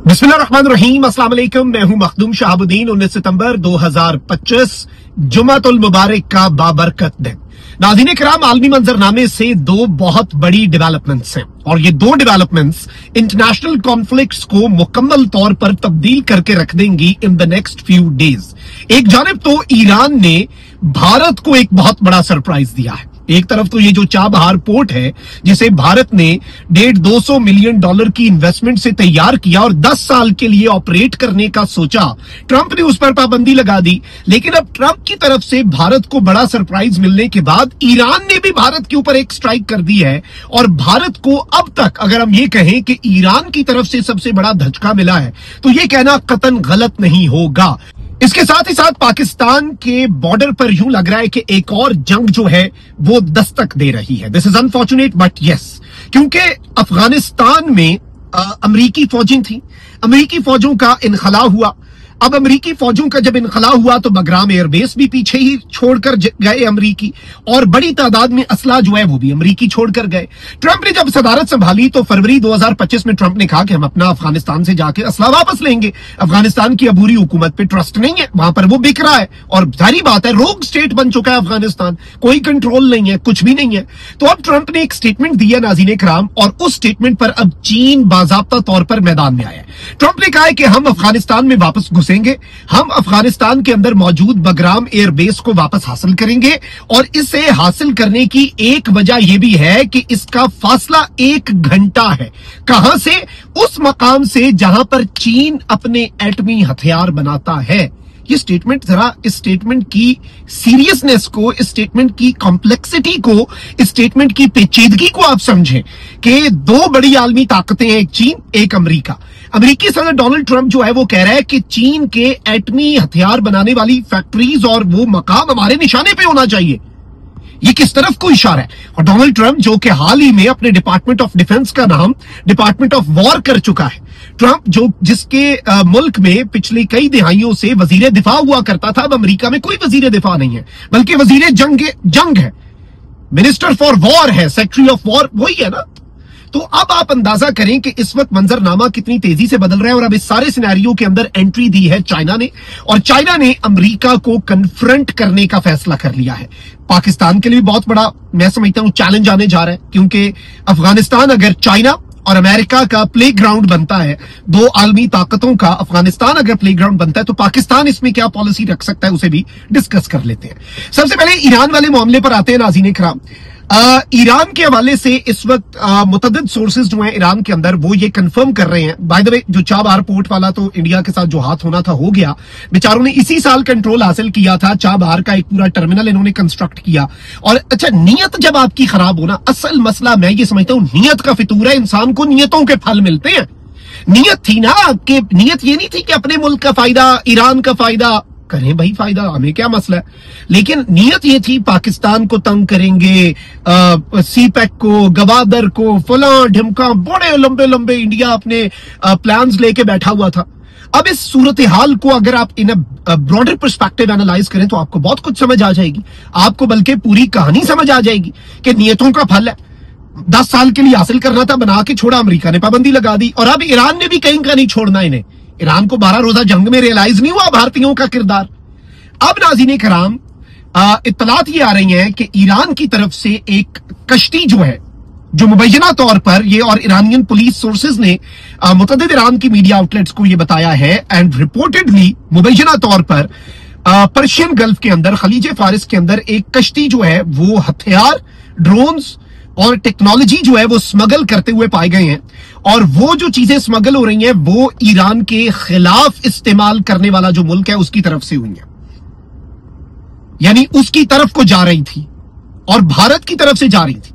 बिस्मिल्लाहिर्रहमानिर्रहीम, अस्सलाम वालेकुम। मैं हूं मखदूम शहाबुद्दीन। 19 सितंबर 2025 जुमातुल मुबारक का बाबरकत दिन। नाज़रीन किराम, आलमी मंजरनामे से दो बहुत बड़ी डेवलपमेंट्स हैं और ये दो डेवलपमेंट्स इंटरनेशनल कॉन्फ्लिक्ट्स को मुकम्मल तौर पर तब्दील करके रख देंगी in the next few days. एक जानिब तो ईरान ने भारत को एक बहुत बड़ा सरप्राइज दिया है। एक तरफ तो ये जो चाबहार पोर्ट है जिसे भारत ने $150 मिलियन की इन्वेस्टमेंट से तैयार किया और 10 साल के लिए ऑपरेट करने का सोचा, ट्रंप ने उस पर पाबंदी लगा दी। लेकिन अब ट्रंप की तरफ से भारत को बड़ा सरप्राइज मिलने के बाद ईरान ने भी भारत के ऊपर एक स्ट्राइक कर दी है और भारत को अब तक अगर हम ये कहें कि ईरान की तरफ से सबसे बड़ा धचका मिला है तो ये कहना कतन गलत नहीं होगा। इसके साथ ही साथ पाकिस्तान के बॉर्डर पर यूं लग रहा है कि एक और जंग जो है वो दस्तक दे रही है। This is unfortunate but yes, क्योंकि अफगानिस्तान में अमेरिकी फौजें थी, अमेरिकी फौजों का इनखला हुआ। अब अमेरिकी फौजों का जब इनखला हुआ तो बगराम एयरबेस भी पीछे ही छोड़कर गए अमेरिकी, और बड़ी तादाद में असला जो है वो भी अमेरिकी छोड़कर गए। ट्रंप ने जब सदारत संभाली तो फरवरी 2025 में ट्रंप ने कहा कि हम अपना अफगानिस्तान से जाके असला वापस लेंगे। अफगानिस्तान की अबूरी हुकूमत पे ट्रस्ट नहीं है, वहां पर वो बिक रहा है और जारी बात है रोग स्टेट बन चुका है अफगानिस्तान, कोई कंट्रोल नहीं है, कुछ भी नहीं है। तो अब ट्रंप ने एक स्टेटमेंट दिया नाज़रीन किराम, और उस स्टेटमेंट पर अब चीन बाज़ाब्ता तौर पर मैदान में आया है। ट्रंप ने कहा है कि हम अफगानिस्तान में वापस घुसेंगे, हम अफगानिस्तान के अंदर मौजूद बगराम एयरबेस को वापस हासिल करेंगे, और इसे हासिल करने की एक वजह यह भी है कि इसका फासला 1 घंटा है। कहां से? उस मकाम से जहां पर चीन अपने एटमी हथियार बनाता है। ये स्टेटमेंट, जरा इस स्टेटमेंट की सीरियसनेस को, इस स्टेटमेंट की कॉम्प्लेक्सिटी को, इस स्टेटमेंट की पेचीदगी को आप समझें कि दो बड़ी आलमी ताकतें हैं, एक चीन एक अमेरिका। अमेरिकी सदर डोनाल्ड ट्रंप जो है वो कह रहा है कि चीन के एटमी हथियार बनाने वाली फैक्ट्रीज और वो मकाम हमारे निशाने पे होना चाहिए। ये किस तरफ को इशारा है? और डोनाल्ड ट्रंप जो कि हाल ही में अपने डिपार्टमेंट ऑफ डिफेंस का नाम डिपार्टमेंट ऑफ वॉर कर चुका है। ट्रंप जो जिसके मुल्क में पिछली कई दिहाइयों से वजीर दिफा हुआ करता था, अब अमेरिका में कोई वजीर दिफा नहीं है बल्कि वजीर जंग है, मिनिस्टर फॉर वॉर है, सेक्रेटरी ऑफ वॉर वही है ना। तो अब आप अंदाजा करें कि इस वक्त मंजरनामा कितनी तेजी से बदल रहा है। और अब इस सारे सिनेरियो के अंदर एंट्री दी है चाइना ने, और चाइना ने अमेरिका को कन्फ्रंट करने का फैसला कर लिया है। पाकिस्तान के लिए बहुत बड़ा, मैं समझता हूं, चैलेंज आने जा रहा है, क्योंकि अफगानिस्तान अगर चाइना और अमेरिका का प्लेग्राउंड बनता है, दो आलमी ताकतों का अफगानिस्तान अगर प्लेग्राउंड बनता है, तो पाकिस्तान इसमें क्या पॉलिसी रख सकता है उसे भी डिस्कस कर लेते हैं। सबसे पहले ईरान वाले मामले पर आते हैं नाज़रीन किराम। ईरान के हवाले से इस वक्त मुतअद्दिद सोर्सेज जो हैं ईरान के अंदर वो ये कंफर्म कर रहे हैं। बाय द वे, जो चाबहार पोर्ट वाला तो इंडिया के साथ जो हाथ होना था हो गया, बेचारों ने इसी साल कंट्रोल हासिल किया था, चाबहार का एक पूरा टर्मिनल इन्होंने कंस्ट्रक्ट किया। और अच्छा, नीयत जब आपकी खराब हो ना, असल मसला मैं ये समझता हूं नीयत का फितूर है, इंसान को नीयतों के फल मिलते हैं। नीयत थी ना कि नीयत ये नहीं थी कि अपने मुल्क का फायदा, ईरान का फायदा करें, भाई फायदा हमें क्या मसला है, लेकिन नीयत ये थी पाकिस्तान को तंग करेंगे, सीपैक को, गवादर को, फला ढिमका, बड़े लंबे लंबे इंडिया अपने प्लान्स लेके बैठा हुआ था। अब इस सूरत हाल को अगर आप इन ब्रॉडर पर्सपेक्टिव एनालाइज करें तो आपको बहुत कुछ समझ आ जाएगी, आपको बल्कि पूरी कहानी समझ आ जाएगी कि नीयतों का फल है। 10 साल के लिए हासिल करना था, बना के छोड़ा, अमेरिका ने पाबंदी लगा दी, और अब ईरान ने भी कहीं का नहीं छोड़ना इन्हें। ईरान को 12 रोजा जंग में रियलाइज नहीं हुआ भारतीयों का किरदार। अब नाज़रीन किराम, इत्तलात ये आ रही हैं कि ईरान की तरफ से एक कश्ती जो है, जो मुबैना तौर पर ये, और ईरानियन पुलिस सोर्सेज ने मुतअद्दिद ईरान की मीडिया आउटलेट्स को ये बताया है, एंड रिपोर्टेडली मुबैना तौर पर पर्शियन गल्फ के अंदर, खलीज फारिस के अंदर एक कश्ती जो है वो हथियार, ड्रोन्स और टेक्नोलॉजी जो है वो स्मगल करते हुए पाए गए हैं। और वो जो चीजें स्मगल हो रही हैं वो ईरान के खिलाफ इस्तेमाल करने वाला जो मुल्क है उसकी तरफ से हुई है, यानी उसकी तरफ को जा रही थी और भारत की तरफ से जा रही थी।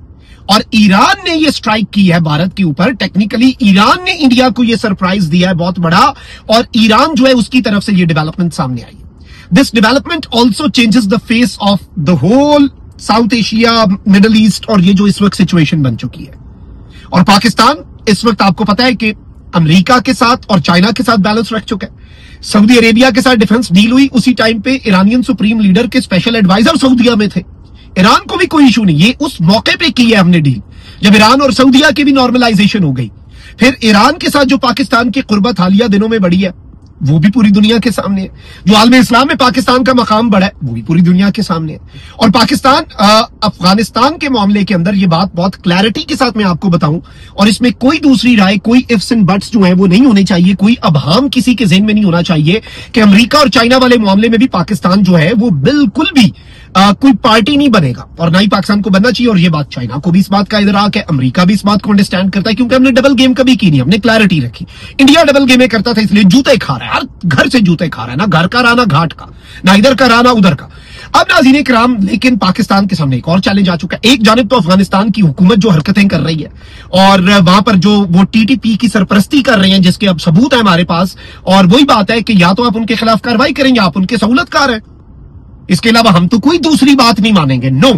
और ईरान ने ये स्ट्राइक की है भारत के ऊपर। टेक्निकली ईरान ने इंडिया को ये सरप्राइज दिया है बहुत बड़ा, और ईरान जो है उसकी तरफ से ये डेवलपमेंट सामने आई है। This development also changes the face of the whole South Asia, Middle East, और ये जो इस वक्त सिचुएशन बन चुकी है। और पाकिस्तान इस वक्त आपको पता है कि अमेरिका के साथ और चाइना के साथ बैलेंस रख चुका है। सऊदी अरेबिया के साथ डिफेंस डील हुई, उसी टाइम पे ईरानियन सुप्रीम लीडर के स्पेशल एडवाइजर सऊदीया में थे। ईरान को भी कोई इशू नहीं, ये उस मौके पे की है हमने डील जब ईरान और सऊदीया की भी नॉर्मलाइजेशन हो गई। फिर ईरान के साथ जो पाकिस्तान की कुर्बत हालिया दिनों में बढ़ी है वो भी पूरी दुनिया के सामने है। जो आलम इस्लाम में पाकिस्तान का मकाम बढ़ा है वो भी पूरी दुनिया के सामने है। और पाकिस्तान अफगानिस्तान के मामले के अंदर ये बात बहुत क्लैरिटी के साथ मैं आपको बताऊं, और इसमें कोई दूसरी राय, कोई इफ्स एंड बट्स जो है वो नहीं होने चाहिए, कोई अबहाम किसी के ज़हन में नहीं होना चाहिए कि अमेरिका और चाइना वाले मामले में भी पाकिस्तान जो है वो बिल्कुल भी कोई पार्टी नहीं बनेगा, और ना ही पाकिस्तान को बनना चाहिए। और ये बात चाइना को भी इस बात का इदराक है, अमेरिका भी इस बात को अंडरस्टैंड करता है, क्योंकि हमने डबल गेम कभी की नहीं, हमने क्लैरिटी रखी। इंडिया डबल गेम करता था इसलिए जूते खा रहा है, हर घर से जूते खा रहा है, ना घर का रहा ना घाट का, ना इधर का रहा ना उधर का। अब नाज़रीन किराम, लेकिन पाकिस्तान के सामने एक और चैलेंज आ चुका है। एक जानिब तो अफगानिस्तान की हुकूमत जो हरकतें कर रही है और वहां पर जो वो टीटीपी की सरपरस्ती कर रहे हैं, जिसके अब सबूत है हमारे पास, और वही बात है कि या तो आप उनके खिलाफ कार्रवाई करेंगे, आप उनके सहूलतकार हैं, इसके अलावा हम तो कोई दूसरी बात नहीं मानेंगे। नो।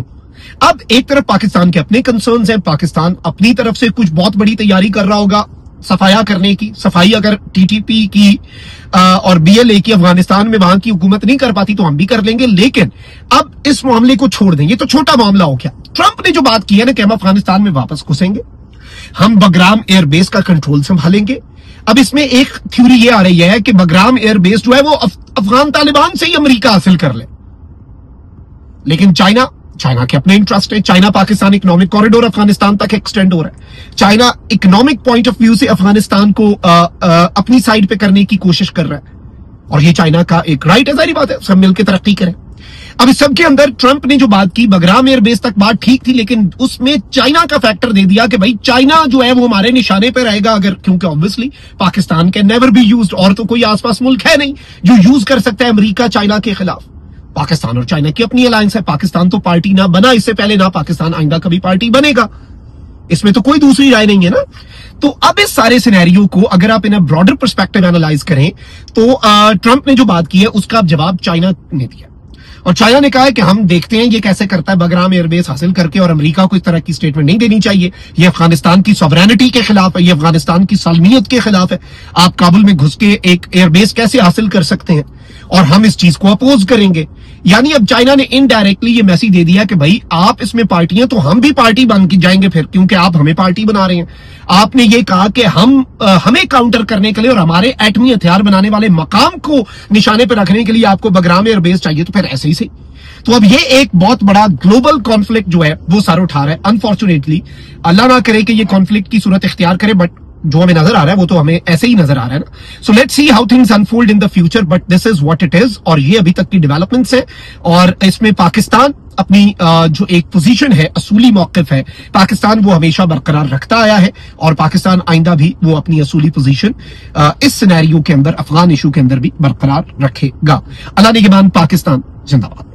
अब एक तरफ पाकिस्तान के अपने कंसर्न्स हैं, पाकिस्तान अपनी तरफ से कुछ बहुत बड़ी तैयारी कर रहा होगा सफाया करने की। सफाई अगर टीटीपी की और बीएलए की अफगानिस्तान में वहां की हुकूमत नहीं कर पाती तो हम भी कर लेंगे, लेकिन अब इस मामले को छोड़ दें, ये तो छोटा मामला हो गया। ट्रंप ने जो बात की है ना कि हम अफगानिस्तान में वापस घुसेंगे, हम बगराम एयरबेस का कंट्रोल संभालेंगे। अब इसमें एक थ्योरी ये आ रही है कि बगराम एयरबेस जो है वो अफगान तालिबान से ही अमेरिका हासिल कर ले, लेकिन चाइना के अपने इंटरेस्ट है। China Pakistan economic corridor Afghanistan तक एक्सटेंड हो रहा है। China economic point of view से अफगानिस्तान को अपनी साइड पे करने की कोशिश कर रहा है, और ये चाइना का एक राइट है, सारी बात है, सब मिलकर तरक्की करें। अब इस सब के अंदर ट्रंप ने जो बात की, बगराम एयरबेस तक बात ठीक थी, लेकिन उसमें चाइना का फैक्टर दे दिया कि भाई चाइना जो है वो हमारे निशाने पे रहेगा अगर, क्योंकि obviously Pakistan can never be used, और तो कोई आसपास मुल्क है नहीं जो यूज कर सकता है अमेरिका चाइना के खिलाफ। पाकिस्तान और चाइना की अपनी अलायंस है, पाकिस्तान तो पार्टी ना बना इससे पहले, ना पाकिस्तान आइंदा कभी पार्टी बनेगा, इसमें तो कोई दूसरी राय नहीं है ना। तो अब इस सारे सिनेरियो को अगर आप इन ब्रॉडर पर्सपेक्टिव एनालाइज करें तो ट्रंप ने जो बात की है उसका जवाब चाइना ने दिया, और चाइना ने कहा है कि हम देखते हैं ये कैसे करता है बगराम एयरबेस हासिल करके, और अमेरिका को इस तरह की स्टेटमेंट नहीं देनी चाहिए, ये अफगानिस्तान की सॉवरेनिटी के खिलाफ है, ये अफगानिस्तान की सालमियत के खिलाफ है। आप काबुल में घुस के एक एयरबेस कैसे हासिल कर सकते हैं, और हम इस चीज को अपोज करेंगे। यानी अब चाइना ने इनडायरेक्टली ये मैसेज दे दिया कि भाई आप इसमें पार्टी हैं तो हम भी पार्टी बन के जाएंगे फिर, क्योंकि आप हमें पार्टी बना रहे हैं। आपने ये कहा कि हमें काउंटर करने के लिए और हमारे एटमी हथियार बनाने वाले मकाम को निशाने पर रखने के लिए आपको बगराम एयरबेस चाहिए, तो फिर ऐसे ही सही। तो अब ये एक बहुत बड़ा ग्लोबल कॉन्फ्लिक्ट जो है वो सर उठा रहा है। अनफॉर्चुनेटली अल्लाह ना करे कि ये कॉन्फ्लिक्ट की सूरत इख्तियार करे, बट जो हमें नजर आ रहा है वो तो हमें ऐसे ही नजर आ रहा है ना। So let's see how things unfold in the future, but this is what it is, और ये अभी तक की डेवलपमेंट्स है। और इसमें पाकिस्तान अपनी जो एक पोजीशन है, असूली मौकिफ है, पाकिस्तान वो हमेशा बरकरार रखता आया है, और पाकिस्तान आइंदा भी वो अपनी असूली पोजीशन इस सिनेरियो के अंदर, अफगान इशू के अंदर भी बरकरार रखेगा। अल्लाह निगहबान, पाकिस्तान जिंदाबाद।